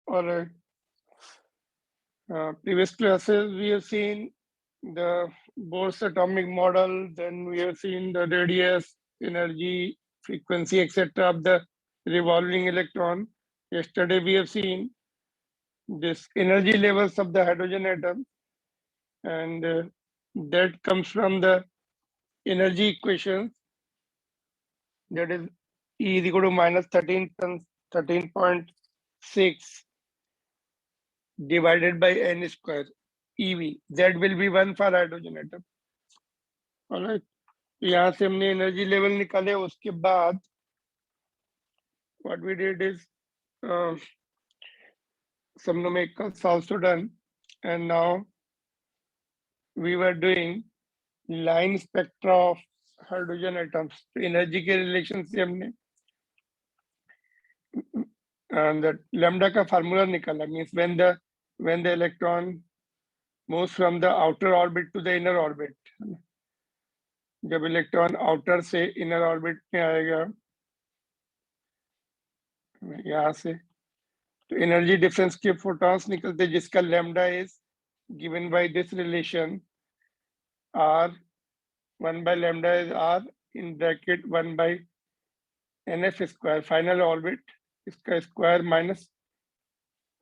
All right. Previous classes we have seen the Bohr's atomic model, then we have seen the radius, energy, frequency, etc. of the revolving electron. Yesterday we have seen this energy levels of the hydrogen atom, and that comes from the energy equation, that is E is equal to minus 13.6 divided by n square EV. That will be 1 for hydrogen atom. All right. यहाँ से हमने energy level निकाले. उसके बाद what we did is some numericals also done, and now we were doing line spectra of hydrogen atoms. तो energy के relation से हमने that lambda का फार्मूला निकाला. Means when the electron moves from the outer orbit to the inner orbit, जब electron outer से inner orbit में आएगा यहाँ से, तो एनर्जी डिफरेंस के फोटॉन्स निकलते, जिसका lambda is given by this relation r. 1 by lambda is r in bracket 1 by nf square final orbit, इसका square minus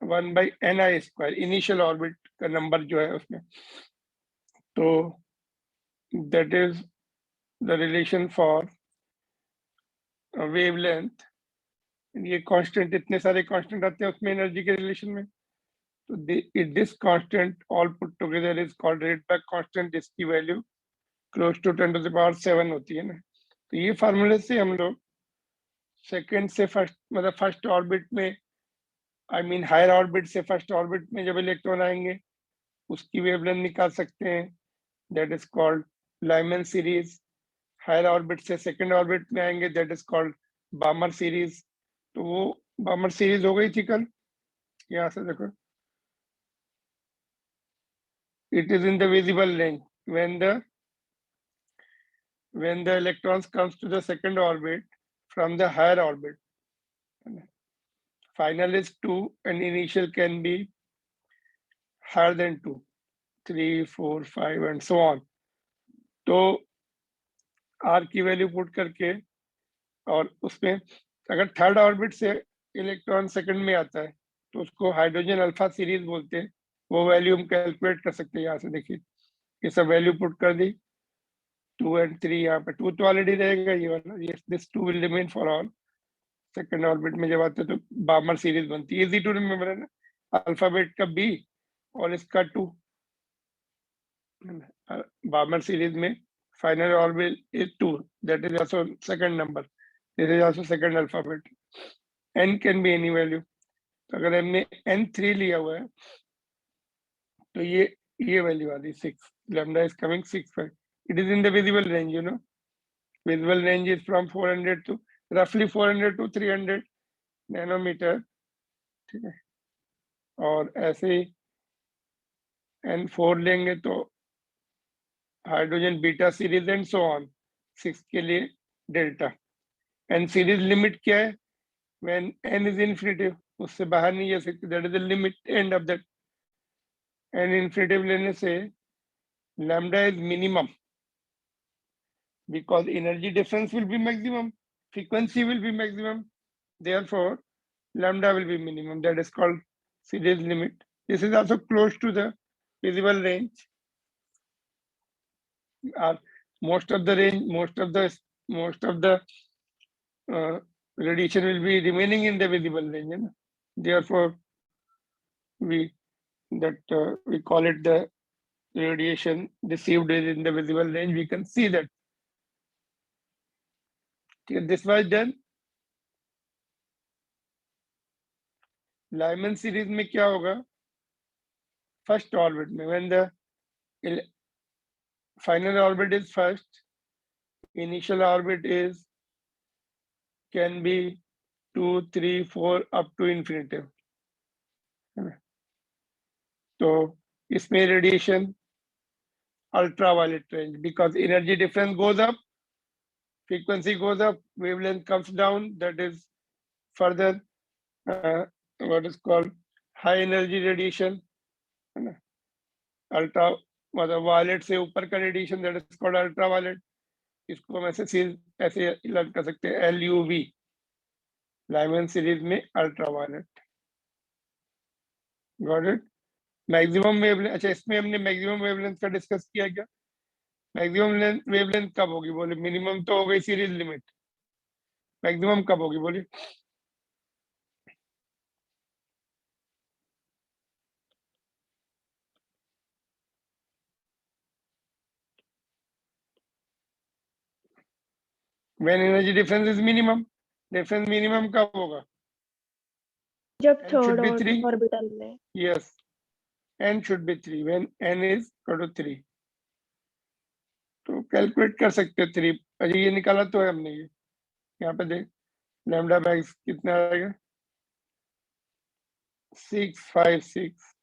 1 by ni square initial orbit का नंबर जो है उसमें. तो that is the relation for wavelength. ये constant, इतने सारे constant आते हैं उसमें एनर्जी के रिलेशन में. तो this constant all put together is called Rydberg constant, जिसकी value close to 10 to the power 7 होती है ना. तो ये फार्मूले से हम लोग सेकंड से फर्स्ट, मतलब फर्स्ट ऑर्बिट में, आई मीन हायर ऑर्बिट से फर्स्ट ऑर्बिट में जब इलेक्ट्रॉन आएंगे उसकी वेवलेंथ निकाल सकते हैं. That is called Lyman series. Higher orbit से सेकंड ऑर्बिट में आएंगे, that is called Balmer series. तो वो बामर सीरीज हो गई थी कल. यहाँ से देखो, it is in the visible range when the electrons comes to the second orbit from the higher orbit. Final is 2 and initial can be higher than 2, 3, 4, 5 and so on. तो r की value put करके, और उसमें अगर third orbit से electron second में आता है तो उसको हाइड्रोजन अल्फा सीरीज बोलते हैं. वो वैल्यू हम कैलकुलेट कर सकते हैं. यहाँ से देखिए, ये सब वैल्यू पुट कर दी. 2 and 3 यहाँ पे 2 तो ऑलरेडी रहेगा ये वाला. yes, this 2 will remain for all. Second orbit में जब आते हैं तो बामर सीरीज बनती है. इजी टू रिमेम्बर है ना. अल्फाबेट का b और इसका 2. बामर सीरीज में final orbit is 2. That is also second number. This is also second alphabet. n can be any value. तो अगर हमने n3 लिया हुआ है तो ये वैल्यू आ रही 6. Lambda is coming 6. It is in the visible range, you know. Visible range is from 400 to roughly 400 to 300 nanometer. ठीक है. और ऐसे ही N4 लेंगे तो hydrogen beta series and so on. 6 के लिए डेल्टा. एन सीरीज लिमिट क्या है? When n is infinitive, उससे बाहर नहीं जा सकते. That is the limit end of that. n infinitive लेने से lambda is minimum, because energy difference will be maximum, frequency will be maximum, therefore lambda will be minimum. That is called series limit. This is also close to the visible range. Most of the range, most of the radiation will be remaining in the visible range, you know? Therefore we call it the radiation received is in the visible range. We can see that. This was done. Lyman series में क्या होगा? First orbit में when the final orbit is first, initial orbit is can be 2, 3, 4 up to infinitive. तो इसमें radiation ultraviolet range, because energy difference goes up, frequency goes up, wavelength comes down. That is further what is called high energy radiation है ना, ultra मतलब violet से ऊपर का radiation that is called ultra violet, इसको हम ऐसे learn कर सकते हैं LUV, लाइमन सीरीज में ultra violet. Got it. Maximum wavelength, अच्छा इसमें हमने मैक्सिमम वेवलेंथ का डिस्कस किया क्या? मैक्सिमम वेवलेंथ कब होगी बोले? मिनिमम तो हो गई सीरीज लिमिट, मैक्सिमम कब होगी बोलिए? When energy difference is minimum, difference minimum कब होगा? जब n should third be 3, orbital में। yes, n should be 3 when n is equal to 3। तो कैलकुलेट कर सकते हो 3, अरे ये निकाला तो है हमने, ये यहाँ पे देख, लैम्डा मैक्स कितना आएगा? 656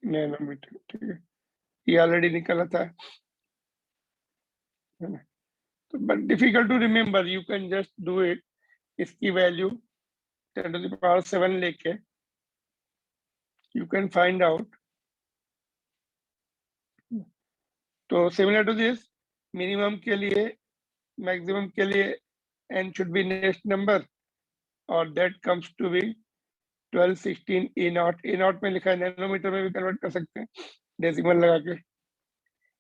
नैनोमीटर, ठीक है, ये ऑलरेडी निकला था, है ना? तो but difficult to remember, you can just do it. इसकी वैल्यू 10⁻7 लेके यू कैन फाइंड आउट। तो सिमिलर टू दिस, मिनिमम के लिए मैक्सिमम के लिए n should be next number और that comes to be 1216 A0 में लिखा है, नैनोमीटर में भी कन्वर्ट कर सकते हैं डेसिमल लगा के।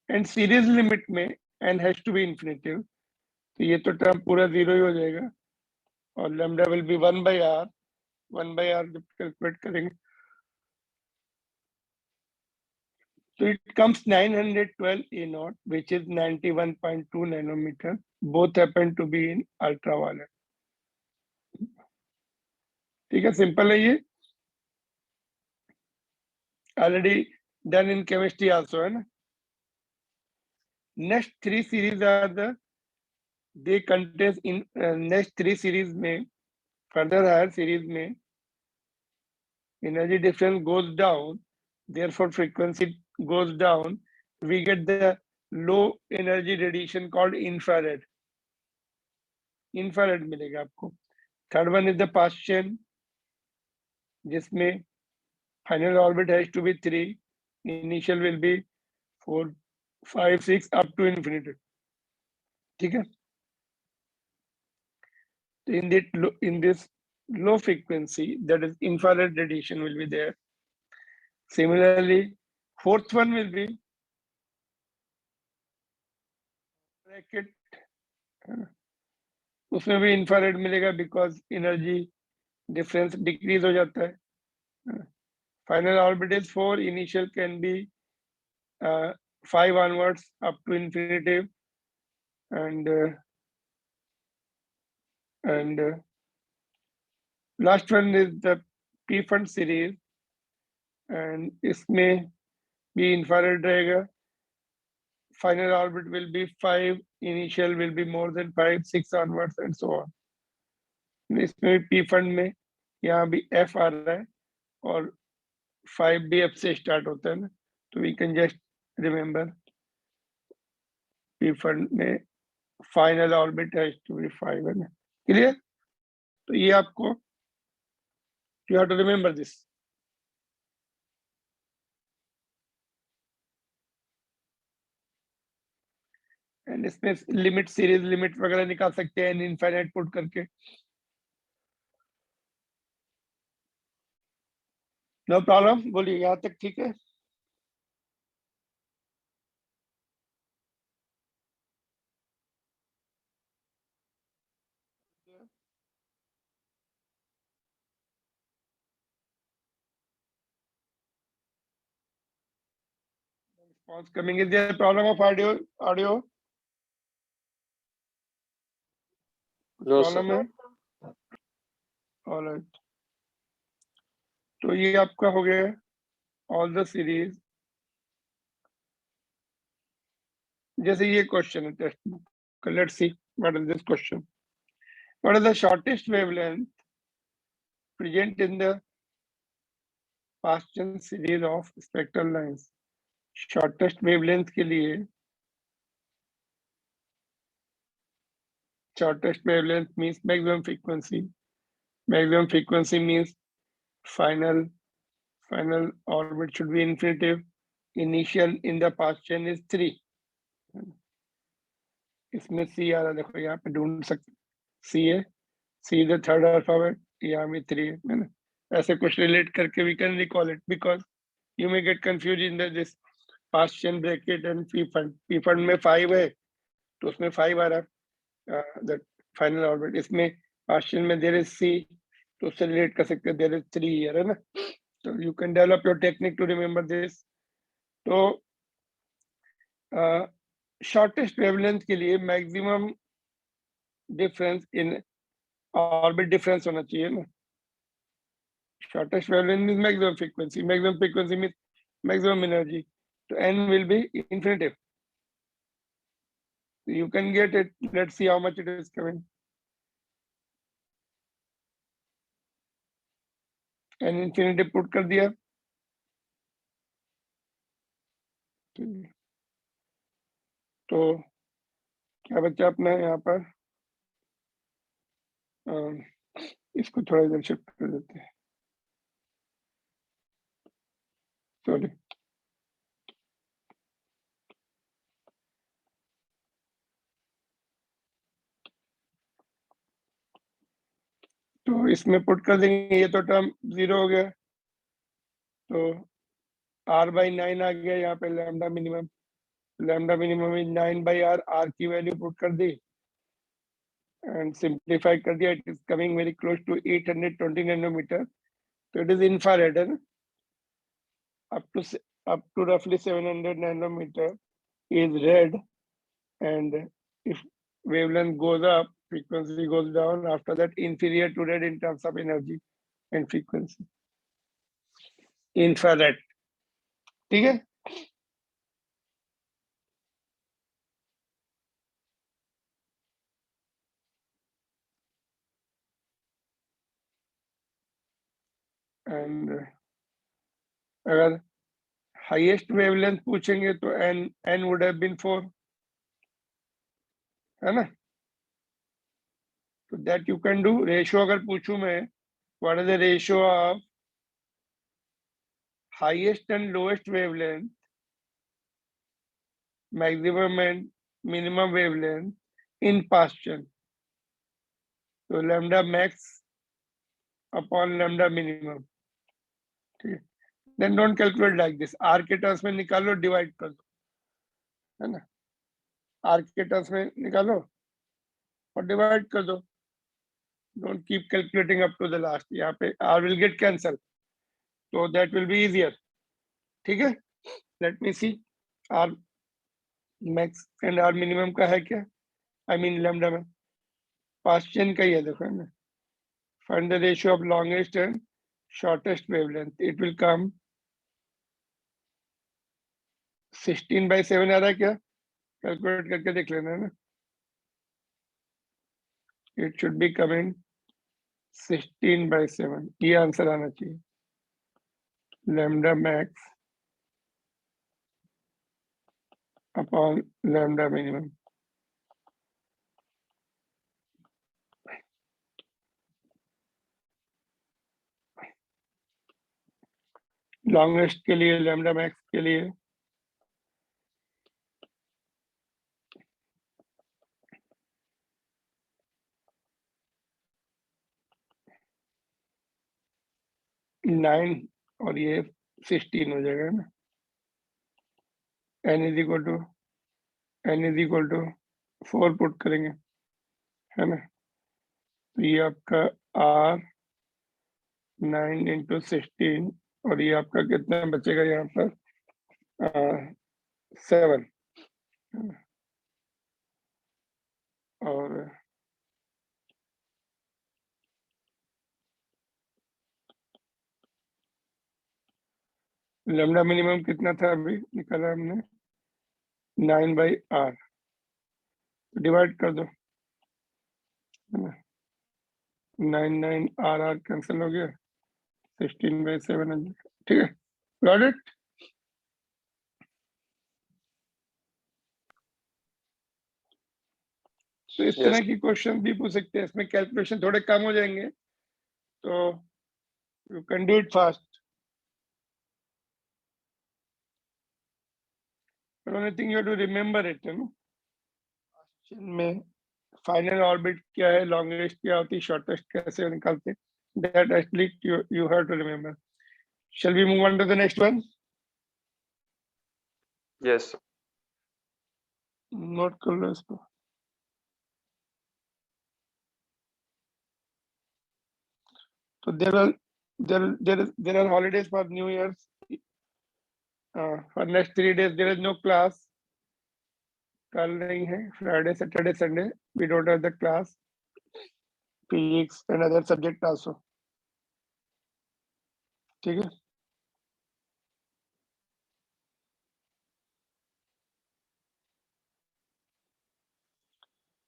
एंड सीरीज लिमिट में n has to be infinitive, तो ये तो टर्म पूरा 0 ही हो जाएगा और lambda will B 1/r, 1/r जब कैलकुलेट करेंगे तो it comes 912 A0 which is 91.2 nanometer, both happen to be in ultraviolet। ठीक है, सिंपल है ये, already done in chemistry also, है ना। Next 3 series are the they contains in next 3 series में, फर्दर हायर सीरीज में energy difference goes down, therefore frequency goes down, we get the low energy radiation called infrared, infrared मिलेगा आपको। Third one is the Paschen, जिसमें final orbit has to be 3, initial will be 4 5 6 up to infinity, ठीक है। तो in this low frequency, that is infrared radiation will be there. Similarly, fourth one will be bracket, उसमें भी infrared मिलेगा because energy difference decrease हो जाता है। Final orbit is 4, initial can be 5 onwards up to infinitive, and last one is the P fund series, and इसमें भी infrared रहेगा। Final orbit will be 5, initial will be more than 5, 6 onwards and so on। इसमें P fund में यहाँ भी F आ रहा है और 5 भी F से स्टार्ट होता है ना, तो we can just remember P fund में फाइनल ऑर्बिट है टू बी 5, है ना, क्लियर। तो ये आपको you have to remember this. And इसमें लिमिट, सीरीज लिमिट वगैरह निकाल सकते हैं इनफाइनाइट पुट करके। नो प्रॉब्लम, बोलिए यहाँ तक ठीक है। Response coming, is there a problem of audio? No, sir. Problem है? ऑलराइट, तो ये आपका हो गया ऑल द सीरीज। जैसे ये क्वेश्चन है text book, let's see what is this question. What is the shortest wavelength present in the Paschen series of spectral lines? Shortest wavelength के लिए, shortest wavelength means maximum frequency, maximum frequency means final orbit should be infinitive. Initial in the past chain is 3. इसमें C आ रहा है, देखो यहाँ पे ढूंढ सकते C है, C the third alphabet, यहाँ भी 3 है ना. ऐसे कुछ रिलेट करके we can recall it because you may get confused in this past chain bracket and P fund. P fund में 5 है तो उसमें 5 आ रहा है the final orbit. इसमें past chain में there is C तो उससे रिलेट कर सकते हैं there is 3 here है ना. So you can develop your technique to remember this. तो शॉर्टेस्ट वेवलेंथ के लिए maximum difference in orbit difference होना चाहिए ना. Shortest wavelength means maximum frequency means maximum energy. तो n will be infinitive. You can get it. Let's see how much it is coming. n infinitive put कर दिया. तो क्या बचा अपना यहाँ पर, इसको थोड़ा इधर शिफ्ट कर देते हैं. सॉरी, तो इसमें पुट कर देंगे. ये तो टर्म 0 हो गया तो r/9 आ गया यहाँ पे. Lambda minimum is 9/r. r की वैल्यू पुट कर दी एंड सिंप्लीफाई कर दिया. It is coming very close to 820 nanometer. तो इट इज इंफ्रारेड है ना. up to roughly 700 nanometer is red, and if wavelength goes up, frequency goes down. After that, inferior to red in terms of energy and frequency. Infrared. ठीक है. And अगर highest wavelength पूछेंगे तो n would have been 4 है ना. तो that you can do. Ratio अगर पूछूं मैं, what is the ratio of highest and lowest wavelength, maximum and minimum wavelength in past chain? तो lambda max upon lambda minimum. ठीक है. Then don't calculate like this. R के terms में निकालो, divide कर दो है ना. R के टर्म्स में निकालो और डिवाइड कर दो. Don't keep calculating up to the last. यहाँ पे R will get cancelled, so that will be easier. ठीक है. Let me see R max and R minimum का है क्या. I mean lambda में past chain का ही है, देखो है ना. Find the ratio of longest and shortest wavelength. It will come 16/7 आ रहा है क्या. कैलकुलेट करके देख लेना है ना. It should be coming 16/7. ये आंसर आना चाहिए. lambda max upon lambda minimum. Longest के लिए lambda max के लिए नाइन और ये 16 हो जाएगा ना. n is equal to 4 put करेंगे है ना. तो ये आपका r 9 into 16 और ये आपका कितना बचेगा यहाँ पर 7. और लैम्डा मिनिमम कितना था अभी निकाला हमने 9/r. डिवाइड कर दो है ना. 9 r कैंसिल हो गया. 16/7. ठीक है. Got it. तो इस तरह की क्वेश्चन भी पूछ सकते हैं. इसमें कैलकुलेशन थोड़े कम हो जाएंगे. तो You can do it fast. But only thing you have to remember it, you know. में फाइनल ऑर्बिट क्या है, लॉन्गेस्ट क्या होती है, शॉर्टेस्ट कैसे निकालते, that at least you have to remember. Shall we move on to the next one? Yes. Note कर लो इसको. So there are holidays for New Year's. For next 3 days there is no class. कल नहीं है, Friday, Saturday, Sunday we don't have the class. Physics and other subject also. ठीक है.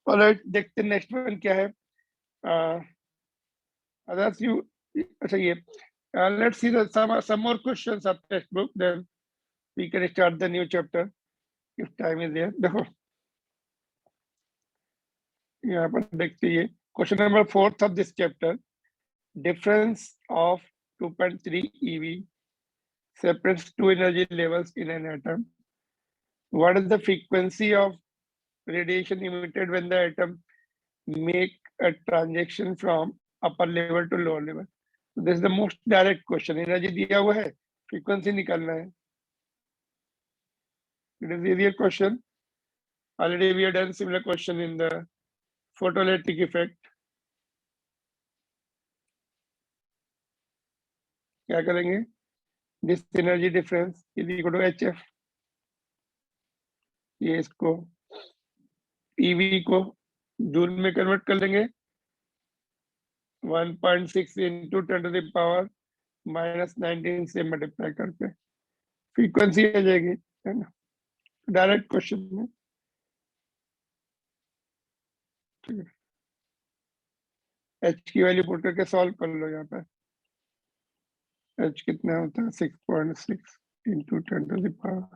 Alright, देखते next one क्या है. Others you, अच्छा ये, let's see the some more questions of textbook, then we can start the new chapter if time is there. देखो यहाँ पर देखते हैं question number 4 of this chapter. Difference of 2.3 eV separates two energy levels in an atom. What is the frequency of radiation emitted when the atom make a transition from upper level to lower level? So this is the most direct question. Energy दिया हुआ है, frequency निकालना है. It is easier question. Already we have done similar question in the photoelectric effect. क्या करेंगे? This energy difference is equal to HF. ये इसको EV को जूल में कन्वर्ट कर लेंगे. 1.6 into 10 to the power -19 से मल्टीप्लाई करके फ्रीक्वेंसी आ जाएगी, है ना. डायरेक्ट क्वेश्चन में. ठीक है. एच की वैल्यू पुट करके सॉल्व कर लो. यहाँ पे एच कितना होता है, 6.6 into 10 to the power.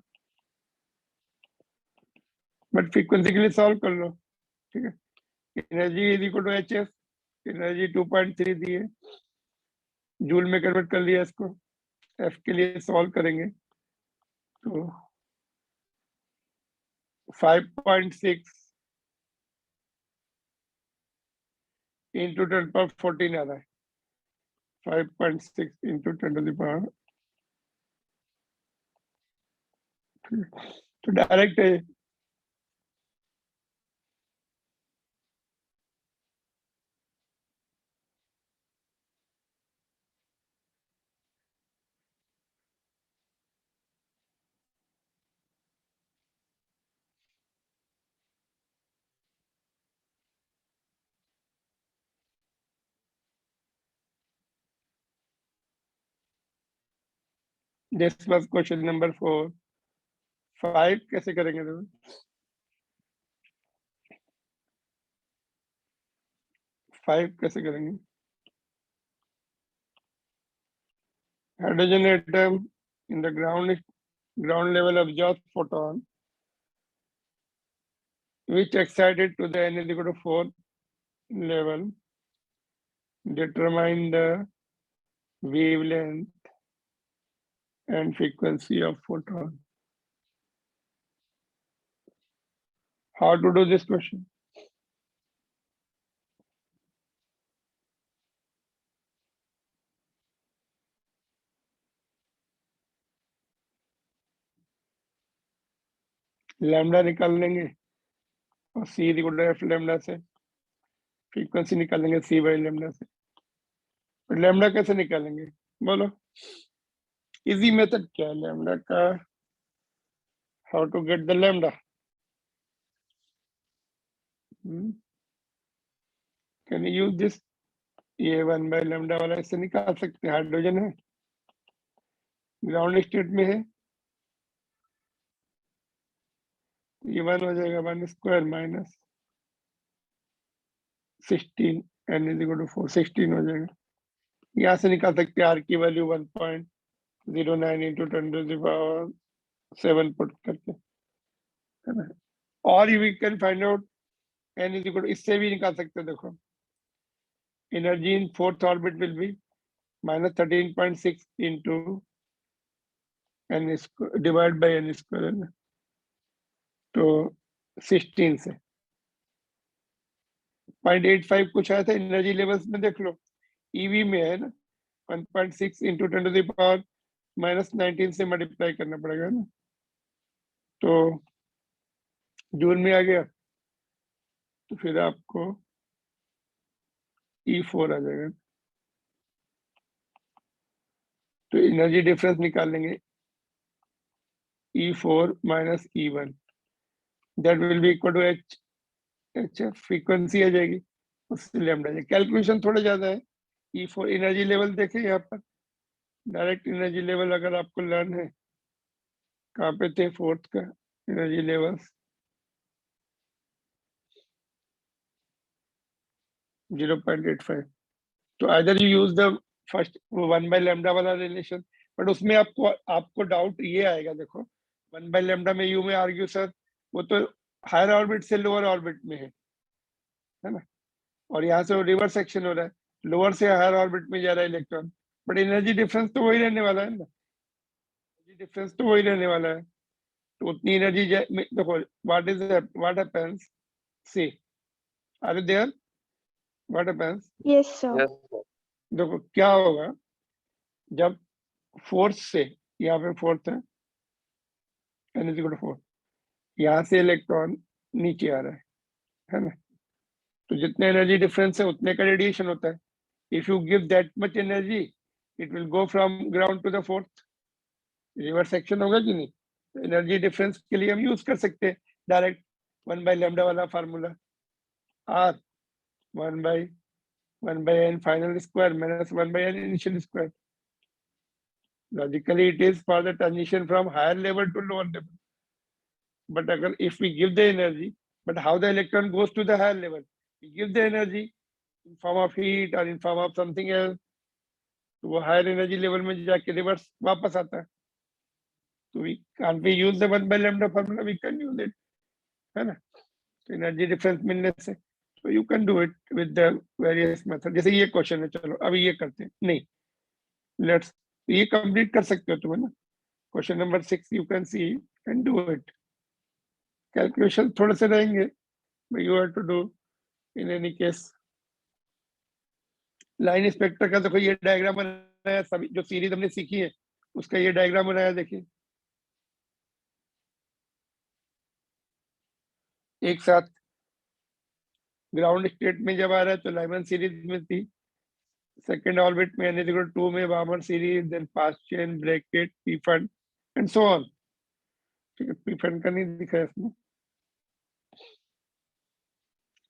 But frequency के लिए सॉल्व कर लो. ठीक है. Energy is equal to HF. Energy 2.3 दी है, जूल में कन्वर्ट कर लिया इसको. एफ के लिए सॉल्व करेंगे तो 5.6 into 10 power 14 आ रहा है. 5.6 into 10 to the power. तो डायरेक्ट है. This was question number 4. 5 कैसे करेंगे तुम? 5 कैसे करेंगे? Hydrogen atom in the ground level absorbs photon which excited to the n is equal to 4 level. Determine the wavelength and frequency of photon. How to do this question? Lambda निकाल लेंगे और C equal to F lambda से. Frequency निकालेंगे C by lambda से. Lambda कैसे निकालेंगे बोलो? Easy method क्या है लैम्डा का? How to get the lambda? Can you use this? ये 1 बाई लैम्डा वाला इससे निकाल सकते हैं. हाइड्रोजन है, ग्राउंड स्टेट में है, ये 1 हो जाएगा. 1 square minus 16 n is equal to 4. 16 हो जाएगा. यहाँ से निकाल सकते हैं आर की value 1.09 into 10 to the power 7 put करके, है ना. और you can find out n is equal to, इससे भी निकाल सकते हैं. देखो energy in fourth orbit will be minus 13.6 into N divide by N square है ना, तो 16 से 0.85 कुछ आया था एनर्जी लेवल्स में, देख लो ईवी में है ना 1.6 इंटू 10⁻⁻19 से मल्टीप्लाई करना पड़ेगा ना, तो जूल में आ गया तो फिर आपको E4 आ जाएगा। तो एनर्जी डिफरेंस निकाल लेंगे E4 minus E1, that will be equal to H, frequency आ जाएगी उससे लैम्डा जाएगा। कैलकुलेशन थोड़ा ज्यादा है। E4 एनर्जी लेवल देखें यहाँ पर, डायरेक्ट एनर्जी लेवल अगर आपको लर्न है, कहाँ पे थे फोर्थ का एनर्जी लेवल्स 0.85, तो either you use the first 1/λ वाला रिलेशन, बट उसमें आपको डाउट ये आएगा, देखो 1/λ में यू में आर्ग्यू सर वो तो हायर ऑर्बिट से लोअर ऑर्बिट में है ना, और यहाँ से रिवर्स सेक्शन हो रहा है, लोअर से हायर ऑर्बिट में जा रहा है इलेक्ट्रॉन, बट एनर्जी डिफरेंस तो वही रहने वाला है ना, एनर्जी डिफरेंस तो वही रहने वाला है, तो उतनी एनर्जी देखो what happens, see are you there, what happens, Yes, sir. Yes, sir. देखो क्या होगा जब फोर्स से, यहाँ पे फोर्स है एन इज इक्वल टू 4, यहाँ से इलेक्ट्रॉन नीचे आ रहा है ना, तो जितने एनर्जी डिफरेंस है उतने का रेडिएशन होता है। If you give that much energy it will go from ground to the fourth, reverse section होगा कि नहीं। तो एनर्जी डिफरेंस के लिए हम यूज कर सकते हैं डायरेक्ट 1/λ वाला formula, R 1/n final square minus 1/n initial square. Logically, it is for the transition from higher level to lower level. But if we give the energy, but how the electron goes to the higher level? We give the energy in form of heat or in form of something else. तो वो higher energy level में जाके reverse वापस आता है। तो we can't we use the 1/λ formula? We can use it, है ना? तो energy difference मिलने से, so you can do it with the various method. जैसे ये question है, चलो अभी ये करते हैं, नहीं, let's ये complete कर सकते हो तुम, है ना? Question number 6 you can see and do it. Calculation थोड़े से रहेंगे, you have to do in any case. Line spectra का देखो ये डायग्राम बनाया, सभी जो सीरीज हमने सीखी है उसका ये डायग्राम बनाया, देखिए एक साथ ग्राउंड स्टेट में जब आ रहा है तो लाइमन सीरीज में थी, सेकेंड ऑर्बिट में एन 2 में Balmer series, then Paschen, bracket, Pfund and so on. ठीक है, पीफन का नहीं दिखा इसमें।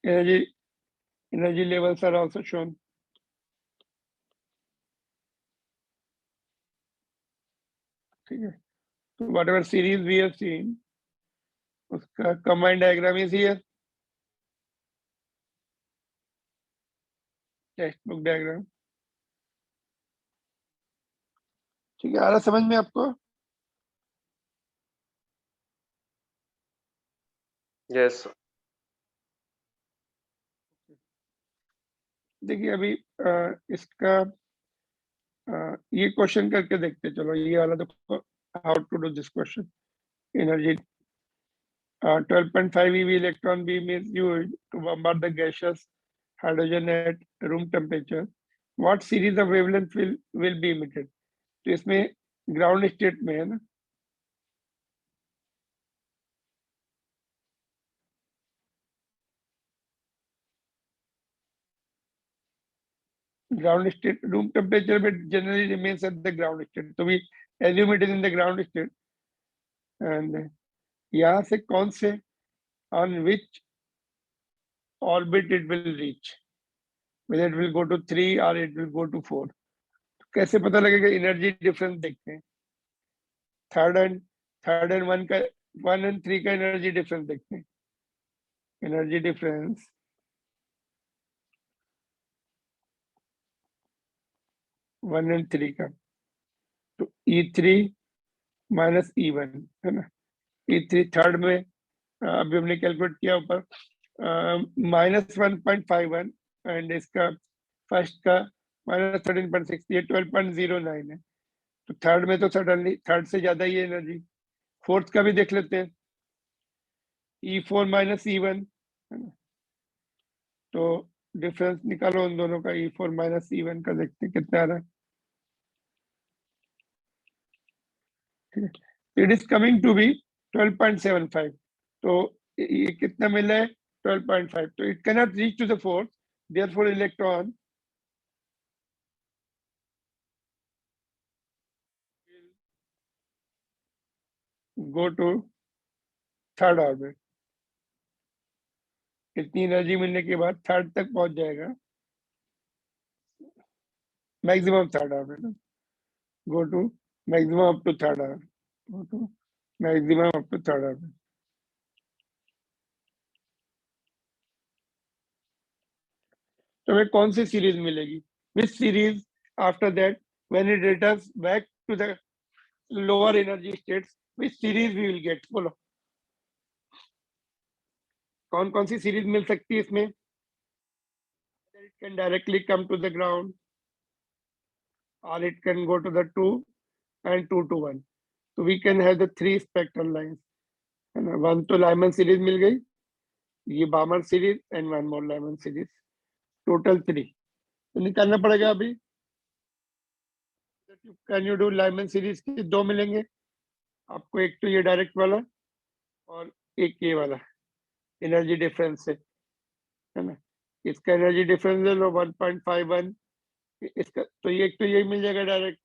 Energy levels are also shown. ठीक है, तो whatever series we have seen उसका combined diagram is here, text book diagram. ठीक है, आ रहा समझ में आपको? Yes, sir. देखिए अभी इसका ये क्वेश्चन करके देखते हैं। चलो ये वाला देखो, how to do this question. Energy 12.5 eV electron beam is used to bombard the gaseous hydrogen at room temperature. What series of wavelength will be emitted? तो इसमें ग्राउंड स्टेट में है ना, ground state room temperature but generally remains at the ground state, so we assume it is in the ground state, and यहाँ से कौन से on which orbit it will reach, whether it will go to 3 or it will go to 4। तो कैसे पता लगेगा? Energy difference देखते हैं, थर्ड एंड 1 एंड 3 का एनर्जी डिफरेंस देखते हैं। एनर्जी डिफरेंस वन एंड 3 का, तो E3 माइनस E1 है ना। E3 थर्ड में अभी हमने कैलकुलेट किया ऊपर -1.51 एंड इसका फर्स्ट का -13.6, ये 12.09 है। तो थर्ड में तो सडनली थर्ड से ज्यादा ही एनर्जी। फोर्थ का भी देख लेते हैं, E4 - E1 है ना। तो डिफरेंस निकालो उन दोनों का, E4 - E1 का, देखते हैं कितना आ रहा है। It is coming to be 12.75। तो ये कितना मिला है? 12.5। तो it cannot reach to the fourth, therefore electron go to third orbit. इतनी एनर्जी मिलने के बाद थर्ड तक पहुंच जाएगा, maximum third orbit. Go to maximum up to third orbit, go to maximum up to third orbit. तो हमें कौन सी सीरीज मिलेगी? Which series after that when it returns back to the lower energy states, which series we will get? बोलो कौन कौन सी series मिल सकती है इसमें? It can directly come to the ground, or it can go to the 2 and 2 to 1. So we can have the 3 spectral lines, है ना। 1 तो Lyman सीरीज मिल गई, ये बामर series and 1 more Lyman series, total 3। तो निकालना पड़ेगा अभी। Can you do Lyman series के 2 मिलेंगे आपको, एक तो ये डायरेक्ट वाला और एक ये वाला एनर्जी डिफरेंस से, है ना। इसका एनर्जी डिफरेंस ले लो 1.51, इसका तो ये एक तो यही मिल जाएगा डायरेक्ट।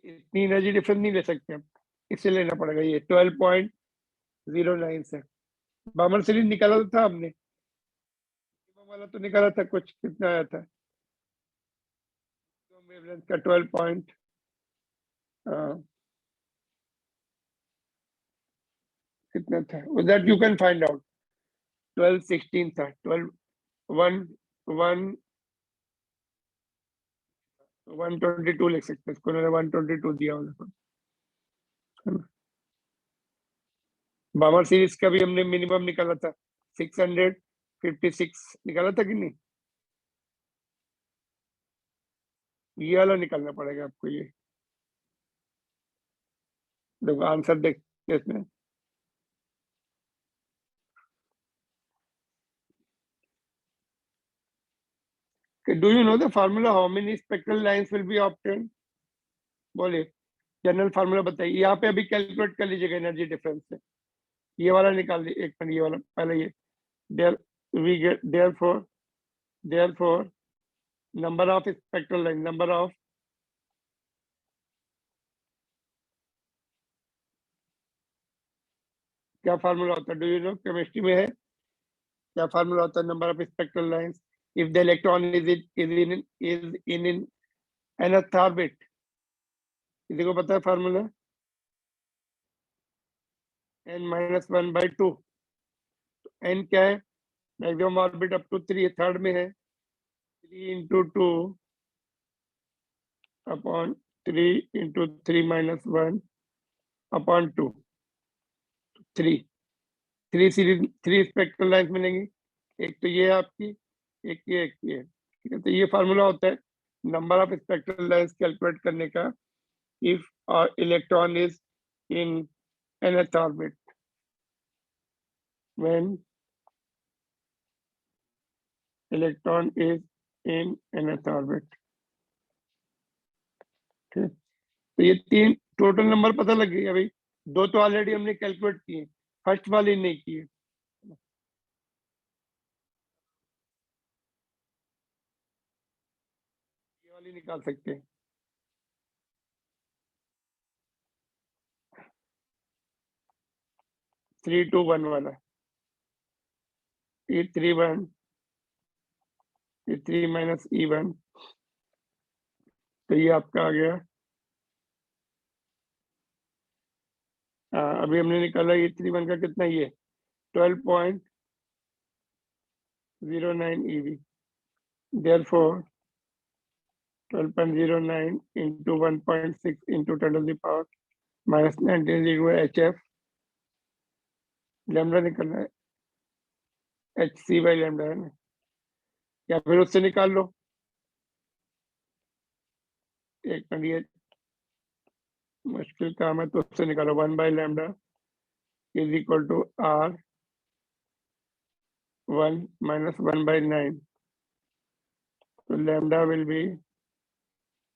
इतनी एनर्जी डिफरेंस नहीं ले सकते हम, इससे लेना पड़ेगा ये 12.09 से। बामर सीरीज निकाला तो था हमने, वाला तो निकाला था, कुछ कितना आया था वेवलेंथ का? 12 पॉइंट कितना था that you can find out. 12.16 था, 122 लिख सकते हैं इसको, 122 दिया होगा। बामर सीरीज का भी हमने मिनिमम निकाला था, 656 निकाला था कि नहीं? ये वाला निकालना पड़ेगा आपको। ये देखो आंसर देखते इसमें। Do you know the formula how many spectral lines will be obtained? बोलिए जनरल फार्मूला बताइए। यहाँ पे अभी कैलकुलेट कर लीजिएगा एनर्जी डिफरेंस से। ये वाला निकाल लीजिए, एक मिनट, ये वाला पहले ये there we get therefore number of spectral line, number of क्या फार्मूला होता है? Do you know? केमिस्ट्री में है, क्या फार्मूला होता है number of spectral lines if the electron is in nth orbit? किसी को पता है फार्मूला? n-1/2। n क्या है? Maximum orbit up to 3, third में है, 3 into 2 upon 3 into 3 minus 1 upon 2, 3 series 3 spectral lines मिलेंगी। एक तो ये है आपकी, एक ये, एक ये, ठीक है। तो ये फार्मूला होता है number of spectral lines calculate करने का if electron is in nth orbit, when electron is in nth orbit. ठीक, तो ये 3 टोटल नंबर पता लग गई। अभी 2 तो ऑलरेडी हमने कैलकुलेट किए, फर्स्ट वाली नहीं किए। ये वाली निकाल सकते हैं, 3 to 1 वाला, E31, E3 minus E1, तो ये आपका आ गया। अभी हमने निकाला E31 का कितना, ये 12.09 EV, therefore 12.09 into 1.6 into 10 to the power -19 is equal to HF, lambda निकलना है HC by लैम्डा, है ना। या फिर उससे निकाल लो, एक मिनट, ये मुश्किल काम है तो उससे निकालो। 1 by lambda is equal to r 1 minus 1 by 9. So lambda will be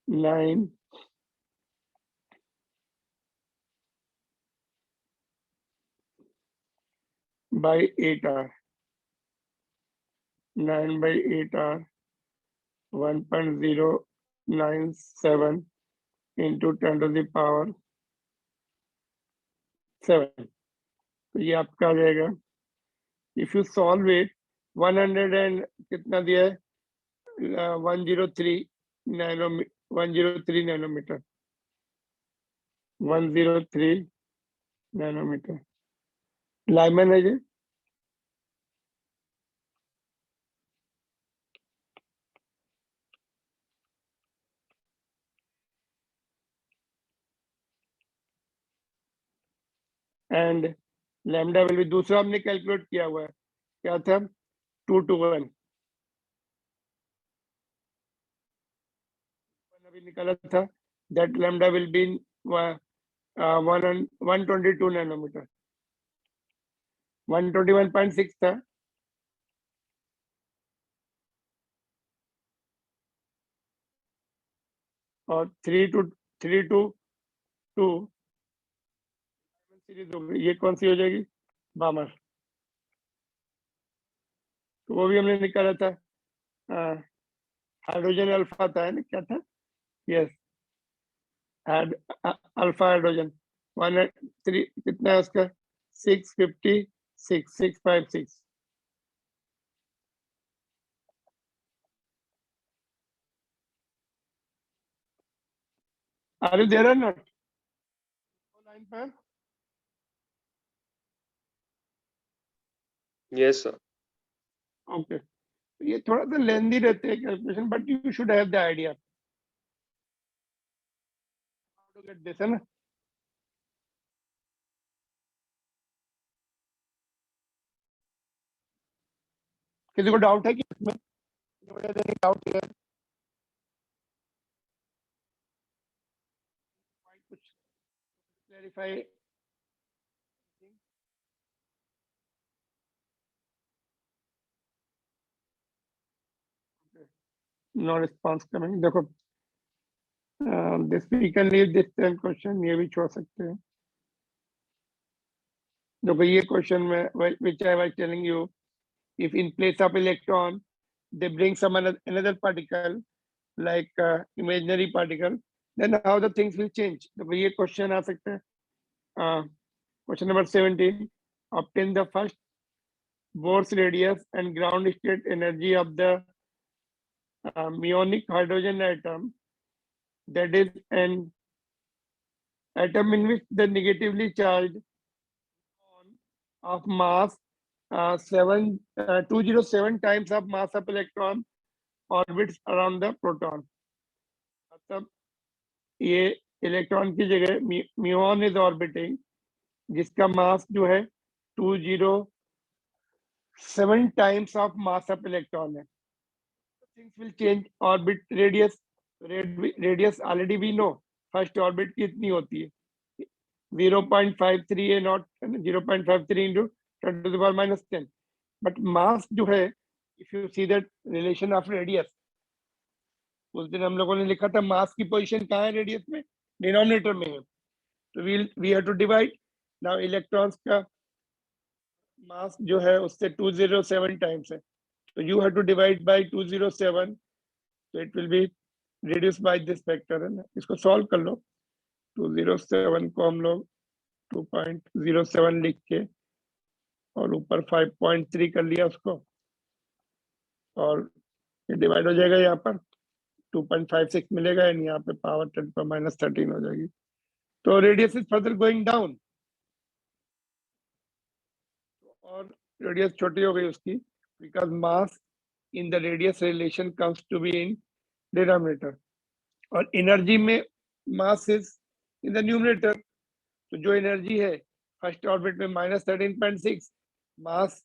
9 by 8r. 9 by 8r 1.097 into 10 to the power 7. तो ये आपका आ जाएगा, if you solve it 100 and कितना दिया है, 103 नैनोमीटर 103 नैनोमीटर। लाइमन है ये, एंड लैम्डा विल भी, दूसरा हमने कैलकुलेट किया हुआ है, क्या था, 2 to 1 अभी निकाला था, that lambda will be 122 nanometer, 121.6 था, और 3 to 2 सीरीज हो गई। ये कौन सी हो जाएगी, बामर, तो वो भी हमने निकाला था, हाइड्रोजन अल्फा था, है ना, क्या था, यस, अल्फा हाइड्रोजन 103 कितना है उसका, 656 Are you there or not? Line पर? Yes, sir. Okay. ये थोड़ा सा लेंदी रहते हैं calculation, but you should have the idea how to get this, है ना। किसी को डाउट है कि इसमें, डाउट है कुछ क्लैरिफाई, नो रिस्पांस कमिंग। देखो this we can leave this question, ये भी छोड़ सकते हैं। देखो ये क्वेश्चन में which I was telling you, if in place of electron they bring some another particle like imaginary particle, then how the things will change। तो ये क्वेश्चन आ सकता है। Question number 17, obtain the first Bohr's radius and ground state energy of the muonic hydrogen atom, that is an atom in which the negatively charged of mass 207 times of mass of electron orbits around the proton। मतलब ये electron की जगह muon is orbiting, जिसका मास जो है 207 times of mass of electron है। Things will change. Orbit radius, radius already we know, first orbit कितनी होती है, 0.53 not, 0.53 into 10 to the power -10। But mass जो है, if you see that relation of radius, उस दिन हम लोगों ने लिखा था मास की पोजीशन कहाँ है रेडियस में, डिनोमिनेटर में है, तो we have to divide. Now electrons का मास जो है उससे 207 टाइम्स है, तो you have to divide by 207, तो it will be reduce by this factor, है ना। इसको सॉल्व कर लो। 207 को हम लोग 2.07 लिख के और ऊपर 5.3 कर लिया उसको, और ये डिवाइड हो जाएगा, यहाँ पर 2.56 मिलेगा, एंड यहाँ पे पावर 10⁻13 हो जाएगी। तो radius is further going down, और रेडियस छोटी हो गई उसकी, because mass in the radius relation comes to be in denominator, और एनर्जी में mass is in the numerator. तो जो एनर्जी है फर्स्ट ऑर्बिट में -13.6, मास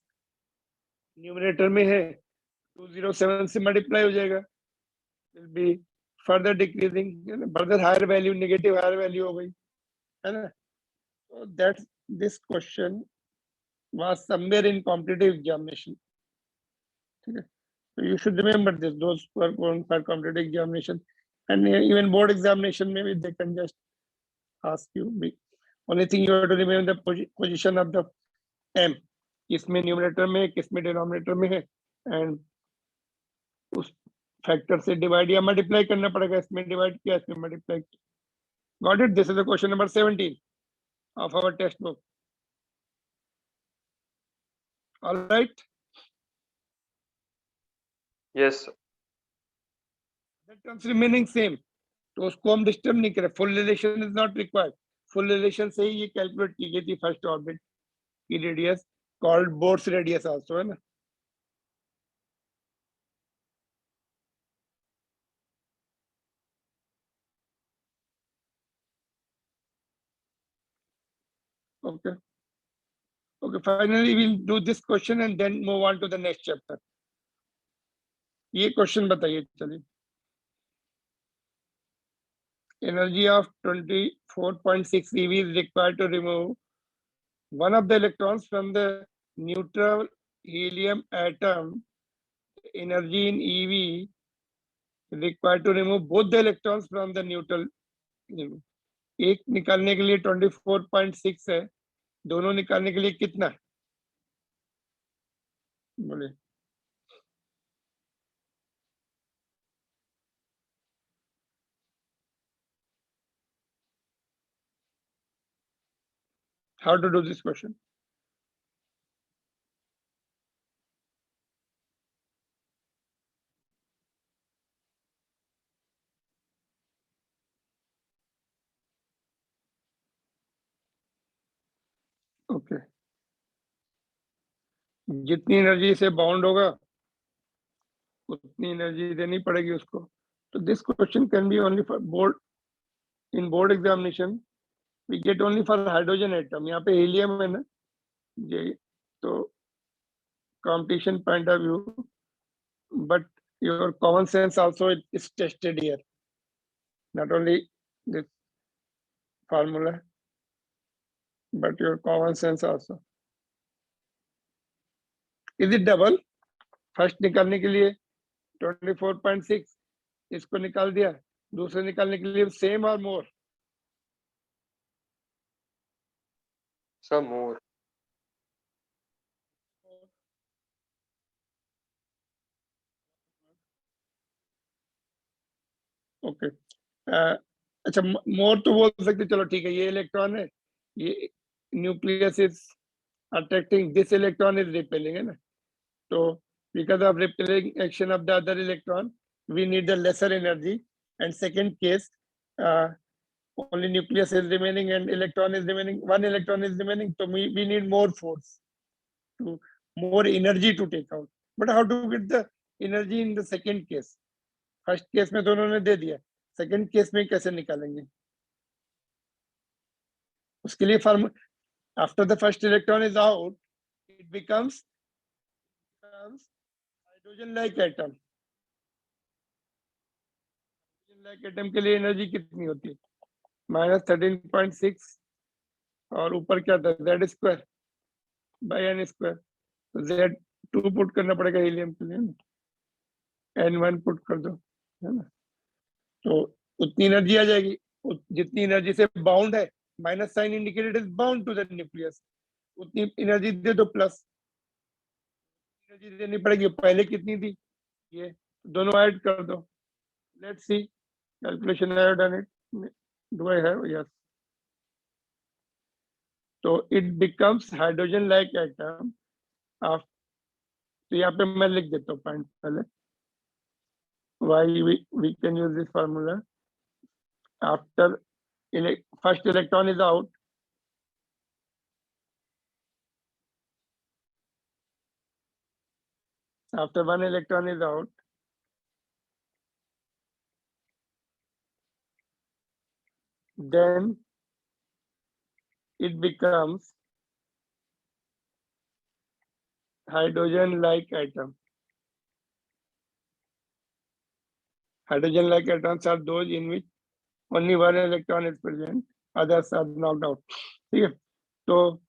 न्यूमरेटर में है 207 से मल्टीप्लाई हो जाएगा, will be further decreasing, further higher value, negative higher value हो गई, है ना? So that's this question was somewhere in competitive examination. Okay. So you should remember this. Those who are going for competitive examination and even board examination, maybe they can just ask you. Only thing you have to remember the position of the m. किसमें numerator में, किसमें denominator में है, and उस factor से divide या multiply करना पड़ेगा. इसमें डिवाइड किया, इसमें multiply. Got it? This is the question number 17 of our textbook. All right. Yes, sir. The terms remaining same. तो उसको हम डिस्टर्ब नहीं करें. Full relation is not required. Full relation से ही ये कैलकुलेट की गई थी फर्स्ट ऑर्बिट की radius, called boards radius also, है ना? Okay. Okay, finally we'll do this question and then move on to the next chapter. ये क्वेश्चन बताइए. चलिए. Energy of 24.6 eV is required to remove one of the electrons from the neutral helium atom. Energy in EV required to remove both the electrons from the neutral. एक निकालने के लिए 24.6 है, दोनों निकालने के लिए कितना है? बोले. How to do this question? Okay. जितनी एनर्जी से बाउंड होगा उतनी एनर्जी देनी पड़ेगी उसको. तो this question can be only for board. In board examination we get only for hydrogen atom. यहाँ पे हीलियम है ना ये, तो competition point of view, but your common sense also is tested here. Not only this formula, but your common sense also. Is it double? First निकालने के लिए 24.6 इसको निकाल दिया, दूसरे निकालने के लिए same or more? Some more. Okay. अच्छा, मोर तो बोल सकते, चलो ठीक है, ये इलेक्ट्रॉन है, ये nucleus is attracting, this electron is repelling, है ना? तो because of repelling action of the other electron, we need the lesser energy. And second case, only nucleus is remaining and electron is remaining, one electron is remaining, so we need more force, to more energy to take out. But how to get the energy in the second case? First case में दोनों ने दे दिया, second case में कैसे निकालेंगे? उसके लिए form, after the first electron is out, it becomes hydrogen like atom. Like atom के लिए एनर्जी कितनी होती है? -13.6 और ऊपर क्या था? Z square by n square. तो Z2 पुट करना पड़ेगा हीलियम के लिए, N1 पुट कर दो, है ना? तो उतनी एनर्जी आ जाएगी जितनी एनर्जी से बाउंड है. Minus sign indicated is bound to the nucleus. उतनी एनर्जी दे दो, प्लस एनर्जी देनी पड़ेगी. पहले कितनी थी? ये दोनों ऐड कर दो. Let's see calculation. I have done it. Do I have? Yes. So it becomes hydrogen like atom of, तो यहाँ पे मैं लिख देता हूँ पॉइंट पहले. Why we can use this formula? After first electron is out, after one electron is out, then it becomes hydrogen like atom. Hydrogen like atoms are those in which only one electron is present, others are knocked out. ठीक है, तो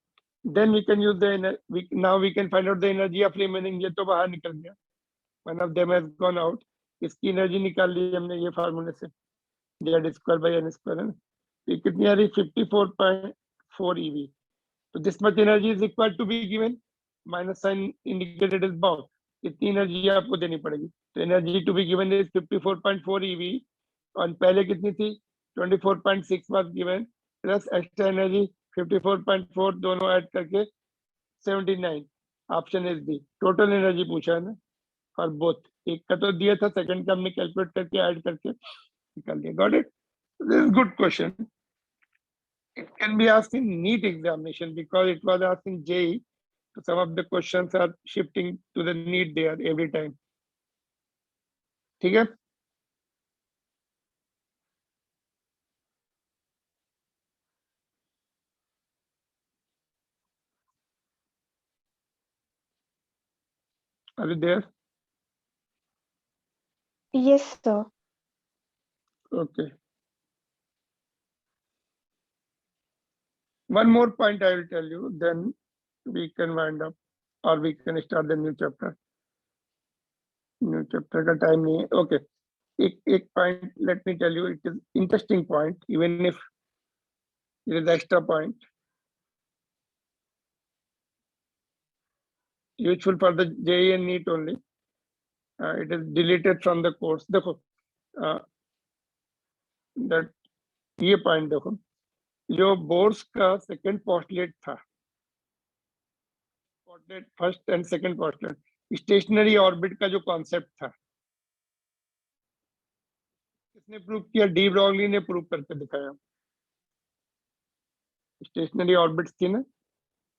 then we can use the now we can find out the energy of remaining. ये तो बाहर निकल गया, one of them has gone out. इसकी energy निकाल ली हमने ये फार्मूले से, Z square by n square है ना, ये कितनी आ रही 54.4 eV. तो this much energy is required to be given, minus sign indicated is bound. इतनी एनर्जी आपको देनी पड़ेगी, तो energy to be given is 54.4 eV, और पहले कितनी थी 24.6 was given, plus extra energy 54.4, दोनों ऐड करके 79. Option is D, total energy पूछा है ना, और बोथ, एक का तो दिया था, सेकंड का हमने कैलकुलेट करके ऐड करके निकाल दिया. Got it? This is good question. It can be asked in NEET examination because it was asked in JEE. So some of the questions are shifting to the NEET there every time. ठीक है? Are you there? Yes, sir. Okay. One more point I will tell you, then we can wind up or we can start the new chapter. New chapter का time नहीं है. Okay. एक point, let me tell you, it is interesting point, even if it is extra point. Useful for the JEE and NEET only. It is deleted from the course. देखो, that ये point देखो, जो bourse का second postulate था, first and second postulate, stationery orbit का जो concept था, किसने प्रूव किया? डी ब्रॉगली ने प्रूव करके दिखाया. स्टेशनरी ऑर्बिट्स थी ना,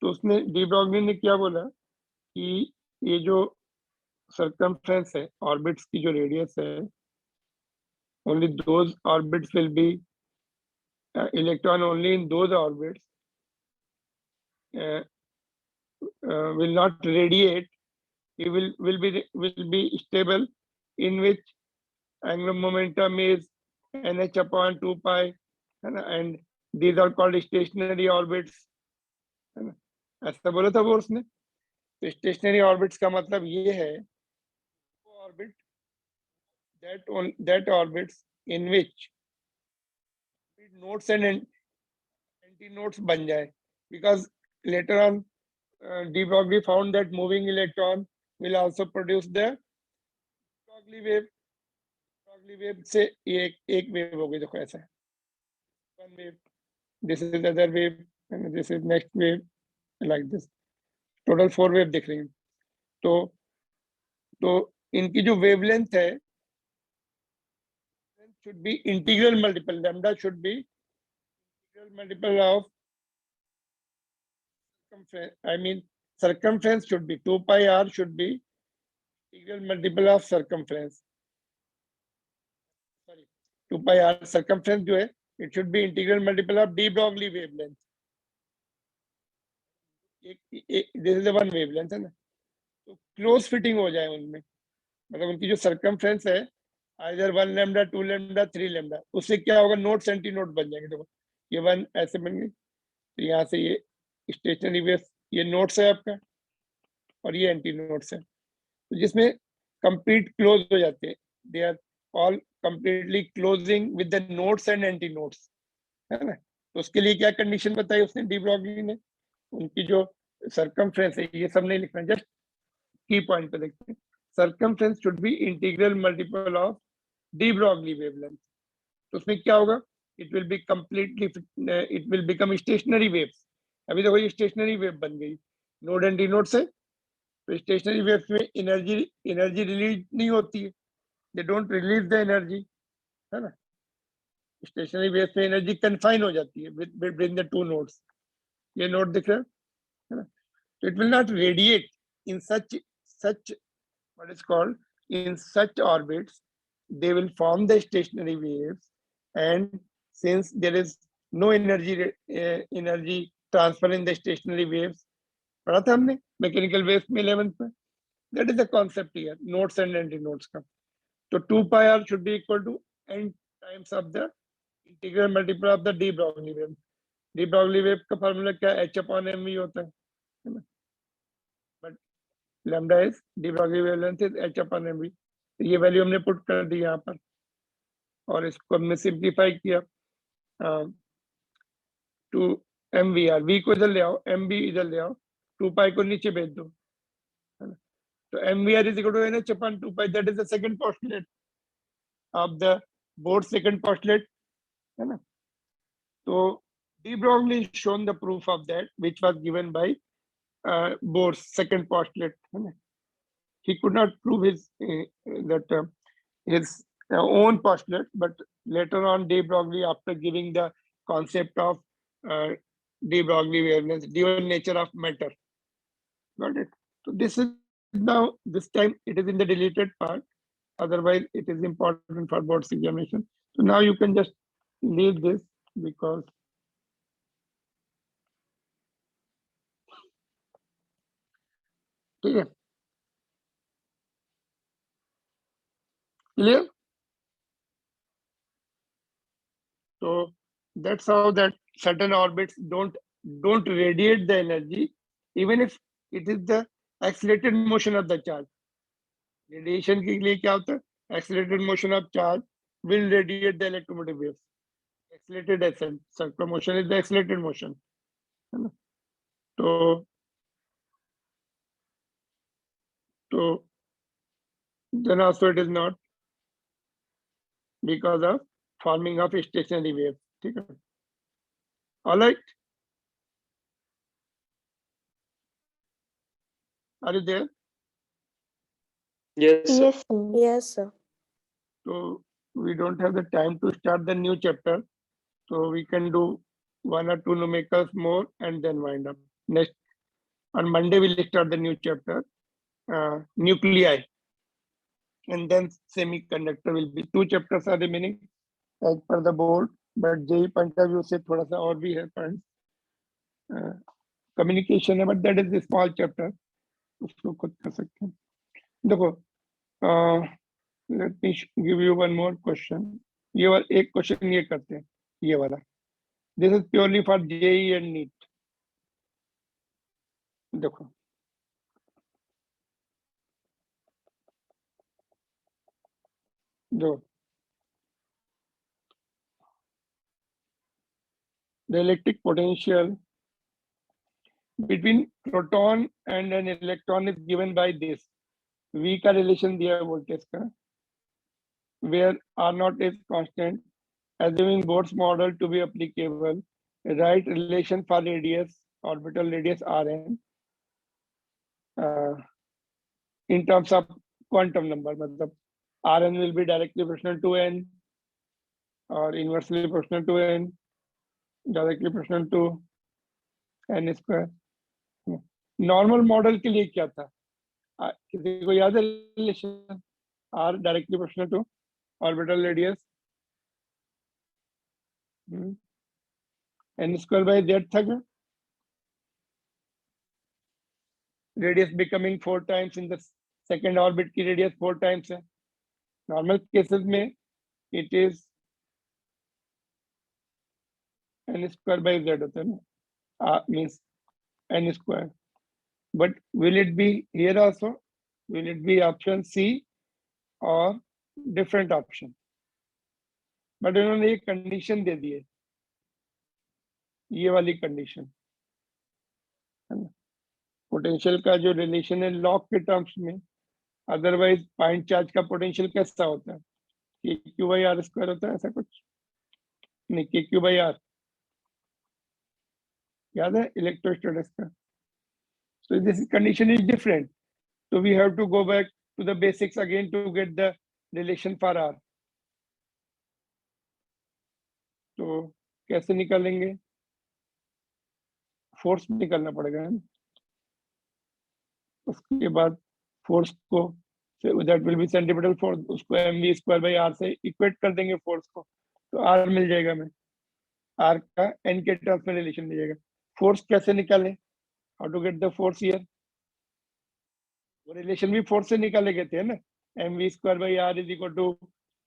तो उसने, डी ब्रॉगली ने क्या बोला कि ये जो सर्कमफ्रेंस है, ऑर्बिट्स की जो रेडियस है, only those orbits will be electron only in those orbits will not radiate. It will be stable, in which angular momentum is nh upon 2 pi, and these are called stationary orbits. ऐसा बोला था वो उसने. तो stationery orbits का मतलब ये है, orbit that orbits in which nodes and anti-nodes बन जाए, because later on de Broglie found that moving electron will also produce the Broglie wave. Broglie wave से एक wave हो गई, देखो ऐसा, one wave, this is other wave, and this is next wave, like this, total 4 wave दिख रही हैं. तो इनकी जो wavelength है should be integral multiple, lambda should be integral multiple of circumference. I mean circumference should be 2 pi r should be integral multiple of circumference. Sorry, 2 pi r circumference जो है, it should be integral multiple of de Broglie wavelength. this is the one wavelength है ना, तो close fitting हो जाए उनमें, मतलब उनकी जो circumference है, either 1 lambda 2 lambda 3 lambda, उससे क्या होगा, नोट्स एंटी नोट बन जाएंगे. देखो ये 1 ऐसे बन गई, तो यहाँ से ये स्टेशनरी वेव, ये नोट्स है आपका, और ये एंटी नोट्स है, तो जिसमें कंप्लीट क्लोज हो जाते हैं. They are all completely closing with the nodes and antinodes, है ना. तो उसके लिए क्या कंडीशन बताई उसने, डी ब्रॉगली ने, उनकी जो सर्कमफ्रेंस है, ये सब नहीं लिखना, जस्ट की पॉइंट पे देखते हैं. Circumference should be integral multiple of de Broglie wavelength. तो उसमें क्या होगा, it will be completely, it will become stationary waves. अभी देखो ये स्टेशनरी वेव बन गई, नोड एंड डी नोड से. तो स्टेशनरी वेव्स में एनर्जी रिलीज नहीं होती है, they don't release the energy, है ना. स्टेशनरी वेव्स में एनर्जी कन्फाइन हो जाती है बिटवीन द टू नोड्स. ये नोड दिख रहा है ना. तो it will not radiate in such what is called, in such orbits they will form the stationary waves, and since there is no energy transfer in the stationary waves, पढ़ा था हमने mechanical waves में 11th में, that is the concept here, nodes and anti-nodes का. तो 2 pi r should be equal to n times of the integral multiple of the de Broglie wave. de Broglie wave का formula क्या h upon mv होता है ना, but lambda is de Broglie wavelength is h upon mv. तो ये value हमने put कर दी यहाँ पर और इसको हमने सिंप्लीफाई किया टू mvr, v को इधर ले आओ, mv इधर ले आओ, 2 pi को नीचे भेज दो, है ना. तो mvr is equal to nh upon 2 pi. That is the second postulate of the Bohr's second postulate, है ना. तो de Broglie shown the proof of that, which was given by Bohr's second postulate, है ना. He could not prove his his own postulate, but later on de Broglie, after giving the concept of de Broglie wavelength, dual nature of matter, got it. So this is now, this time it is in the deleted part, otherwise it is important for Board's examination. So now you can just leave this because ठीक है, clear. So that's how that certain orbits don't radiate the energy, even if it is the accelerated motion of the charge. Radiation के लिए क्या होता है? Accelerated motion of charge will radiate the electromagnetic waves. Accelerated ascent, circular motion is the accelerated motion, है ना. तो then also it is not because of forming of stationary wave. ठीक है. All right. Are you there? Yes, sir. Yes, sir. Yes, sir. So we don't have the time to start the new chapter. So we can do 1 or 2 numericals more and then wind up. Next, on Monday, we'll start the new chapter, nuclei. And then semiconductor will be 2 chapters are remaining as per the board. But JEE point of view से थोड़ा सा और भी है points. Communication है, but that is a small chapter. उसको खुद कर सकते हैं. देखो, let me give you one more question. ये वाला एक क्वेश्चन ये करते हैं, ये वाला. This is purely for JEE and NEET. देखो, जो the electric potential between proton and an electron is given by this. V का relation दिया है voltage का, where R naught is constant. Assuming Bohr's model to be applicable, write relation for radius, orbital radius Rn, in terms of quantum number. मतलब Rn will be directly proportional to n or inversely proportional to n, directly proportional to n square. Normal model के लिए क्या था? किसी को याद है relation? R directly proportional to orbital radius n square by z था क्या? Radius becoming 4 times in the second orbit की radius 4 times है. Normal cases में it is n square by z होता है ना, means n square. But will it be here also? Will it be option C or different option? But उन्होंने ये condition दे दी है, ये वाली condition, है ना. पोटेंशियल का जो रिलेशन है लॉग के टर्म्स में, अदरवाइज पॉइंट चार्ज का पोटेंशियल कैसा होता है? KQ by R स्क्वायर होता है, ऐसा कुछ नहीं. KQ by R याद है इलेक्ट्रोस्टैटिक्स का. So this condition is different. So we have to go back to the basics again to get the relation for R. तो कैसे निकालेंगे? फोर्स निकालना पड़ेगा, है ना. उसके बाद फोर्स को that will B centripetal force, उसको mv स्क्वायर बाय r से इक्वेट कर देंगे फोर्स को, तो r मिल जाएगा. हमें r का n के टर्म्स में रिलेशन मिल जाएगा. फोर्स कैसे निकालें? How to get the force here? वो रिलेशन भी फोर्स से निकाले गए थे, है ना. mv square by R is equal to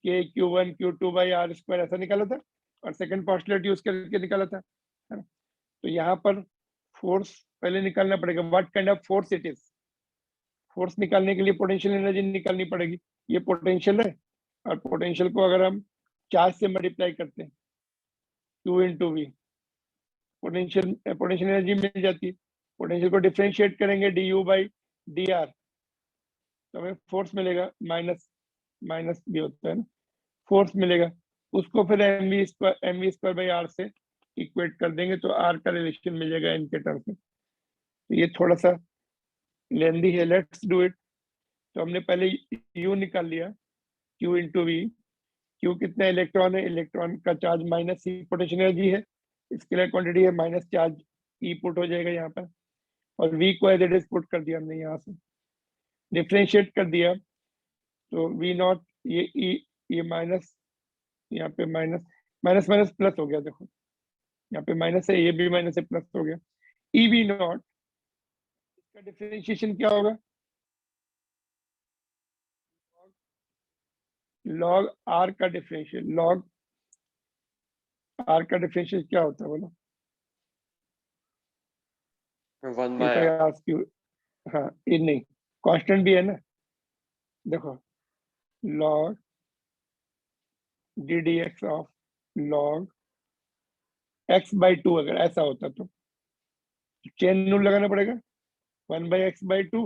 k q1 q2 by R square, ऐसा निकाला था और सेकंड पोस्टुलेट यूज करके निकाला था, है ना। तो यहाँ पर फोर्स पहले निकालना पड़ेगा, what kind of force it is. Force निकालने के लिए पोटेंशियल एनर्जी निकालनी पड़ेगी, ये पोटेंशियल है और पोटेंशियल को अगर हम चार्ज से मल्टीप्लाई करते हैं Q into V, potential energy मिल जाती है। पोटेंशियल को डिफरेंशिएट करेंगे du बाई डी आर, तो हमें फोर्स मिलेगा, माइनस माइनस भी होता है ना, फोर्स मिलेगा। उसको फिर M V square by R से इक्वेट कर देंगे तो आर का रिलेशन मिल जाएगा इनके टर्म में। तो ये थोड़ा सा लेंदी है, लेट्स डू इट। तो हमने पहले U निकाल लिया, Q इंटू वी। Q कितना इलेक्ट्रॉन है, इलेक्ट्रॉन का चार्ज माइनस सी पोटेंशियल एनर्जी है, स्केलर क्वांटिटी है, माइनस चार्ज E पुट हो जाएगा यहाँ पर, और V को एज इट इज पुट कर दिया हमने, यहाँ से डिफरेंशिएट कर दिया तो V नॉट, ये E, ये माइनस, यहाँ पे माइनस माइनस माइनस प्लस हो गया, देखो यहाँ पे माइनस है, ये भी माइनस है, प्लस हो गया। ई वी नॉट, इसका डिफरेंशिएशन क्या होगा, लॉग आर का डिफरेंशियल, लॉग आर का डिफरेंशियल क्या होता है बोलो, 1 by if I ask you. हाँ, ये नहीं, कांस्टेंट भी है ना, देखो log D D x of log x by two, अगर ऐसा होता तो चेन रूल लगाना पड़ेगा, 1/x/2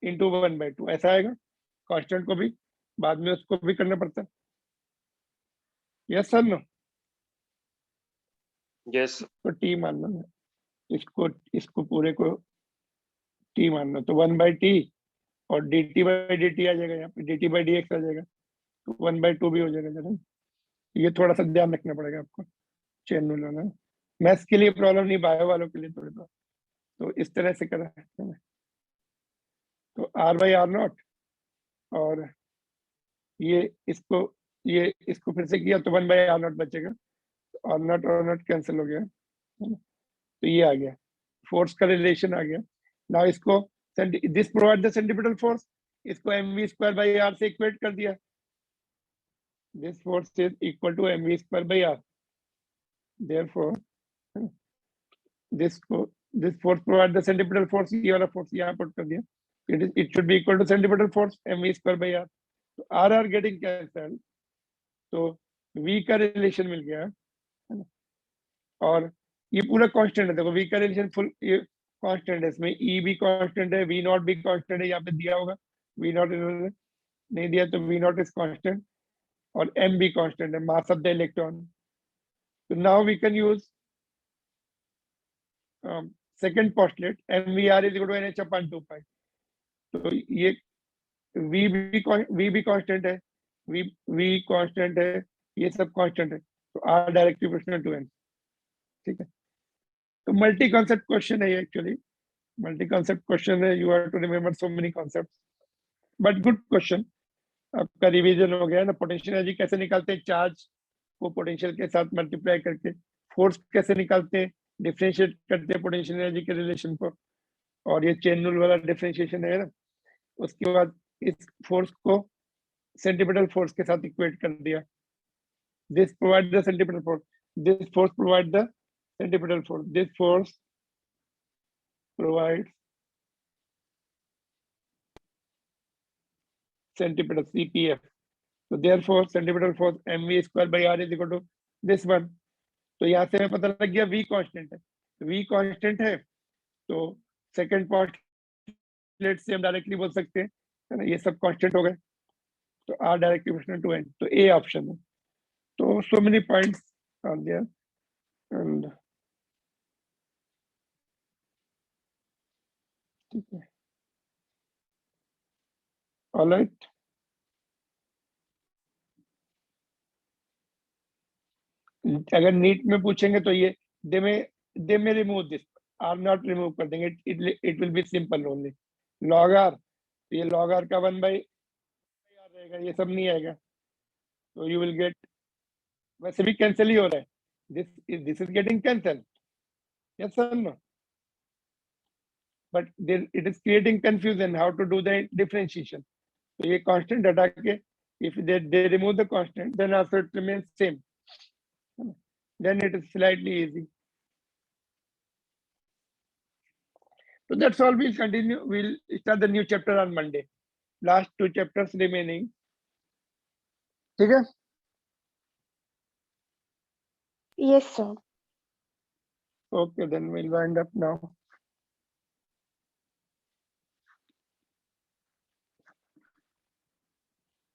इंटू 1/2, ऐसा आएगा। कांस्टेंट को भी बाद में उसको भी करना पड़ता है, यस सर नो। yes, तो टी मानना है, इसको पूरे को टी मानना, तो 1/t और dt/dt आ जाएगा, यहाँ पे dt/dx आ जाएगा, तो 1/2 भी हो जाएगा जरा। ये थोड़ा सा ध्यान रखना पड़ेगा आपको, चेन रूल होना। मैथ्स के लिए प्रॉब्लम नहीं, बायो वालों के लिए थोड़ी सा, तो इस तरह से करा है। तो r/r0, और ये इसको फिर से किया तो 1/r0 बचेगा, और नॉट कैंसिल हो गया, है ना? तो ये आ गया, फोर्स का रिलेशन आ गया। नाउ इसको this provide the centripetal force, इसको mv स्क्वायर बाई आर से इक्वेट कर दिया, this force is equal to mv square by R, therefore this force provide the centripetal force, ये वाला फोर्स यहाँ पुट कर दिया, it should be equal to centripetal force mv square by R. तो R getting cancel, तो v का रिलेशन मिल गया, है ना। और ये पूरा कांस्टेंट है, देखो v का रिलेशन फुल ये कांस्टेंट है, इसमें e भी कांस्टेंट है, v नॉट भी कांस्टेंट है, यहाँ पे दिया होगा v नॉट, इन्होंने नहीं दिया तो v नॉट इज कांस्टेंट, और m भी कांस्टेंट है, मास ऑफ द इलेक्ट्रॉन। तो now we can use second postulate, mvr is equal to nh upon 2 pi. तो ये v भी कांस्टेंट है, v कांस्टेंट है, ये सब कांस्टेंट है, तो r directly proportional to n, ठीक है। तो मल्टी कॉन्सेप्ट क्वेश्चन है ये, एक्चुअली मल्टी कॉन्सेप्ट क्वेश्चन है, you have to remember so many concepts, but good question. आपका रिवीजन हो गया ना, पोटेंशियल एनर्जी कैसे निकालते हैं, चार्ज को पोटेंशियल के साथ मल्टीप्लाई करके, फोर्स कैसे निकालते हैं, डिफरेंशिएट करते हैं पोटेंशियल एनर्जी के रिलेशन को, और ये चेन रूल वाला डिफरेंशिएशन है ना। उसके बाद इस फोर्स को सेंट्रीपिटल फोर्स के साथ इक्वेट कर दिया, this provide the centripetal force, this force provide the centripetal force, this force provides centripetal CPF, so therefore centripetal force mv square by r is equal to this one। तो यहाँ से हमें पता लग गया v कांस्टेंट है, v constant है तो सेकंड पोस्टुलेट से हम डायरेक्टली बोल सकते हैं, है ना, ये सब कांस्टेंट हो गए, तो r directly proportional to n, तो a ऑप्शन है। तो so many points are there, and ठीक है, all right। अगर नीट में पूछेंगे तो ये दे में remove this, R not remove कर देंगे, it will be simple only log R, तो ये लॉग आर का 1/r रहेगा, ये सब नहीं आएगा, तो यू विल गेट, वैसे भी कैंसिल ही हो रहा है, this is getting cancel, yes sir no, but it is creating confusion how to do the differentiation, तो ये कांस्टेंट हटा के if they remove the constant, then also it remains same. Then it is slightly easy. So that's all. We'll continue. We'll start the new chapter on Monday. Last 2 chapters remaining. ठीक है? Yes, sir. Okay, then we'll wind up now.